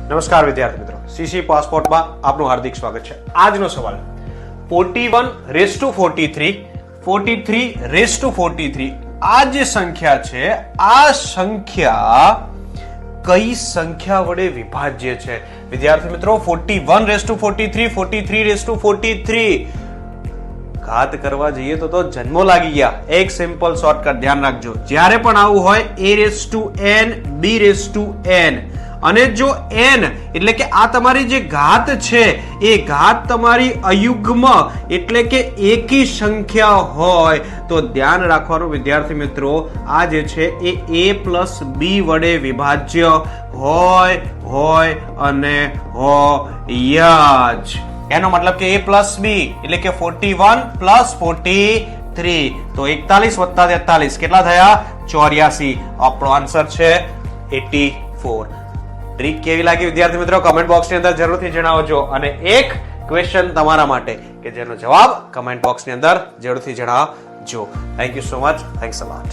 નમસ્કાર વિદ્યાર્થી મિત્રો, સીસી પાસપોર્ટમાં આપનું હાર્દિક સ્વાગત છે. આજનો સવાલ 41 43 43 આ જે સંખ્યા છે, આ સંખ્યા કઈ સંખ્યા વડે વિભાજ્ય છે? વિદ્યાર્થી મિત્રો, 41 43 43 43 ઘાત કરવા જઈએ તો જન્મો લાગી ગયા. એક સિમ્પલ શોર્ટકટ ધ્યાન રાખજો, જ્યારે પણ આવું હોય a n b n, અને જો n એટલે કે આ તમારી જે ઘાત છે એ ઘાત તમારી અયુગ્મ એટલે કે એકી સંખ્યા હોય તો ધ્યાન રાખવાનું વિદ્યાર્થી મિત્રો, આ જે છે એ a પ્લસ b વડે વિભાજ્ય હોય અને હોય જ. એનો મતલબ કે a પ્લસ b એટલે કે 41 પ્લસ 43, તો 41 વત્તા 43 કેટલા થયા? 84. આપણો આન્સર છે 84. ટ્રીક કેવી લાગી વિદ્યાર્થી મિત્રો, કમેન્ટ બોક્સની અંદર જરૂરથી જણાવજો. અને એક ક્વેશ્ચન તમારા માટે કે જેનો જવાબ કમેન્ટ બોક્સની અંદર જરૂરથી જણાવજો. Thank you so much. Thanks a lot.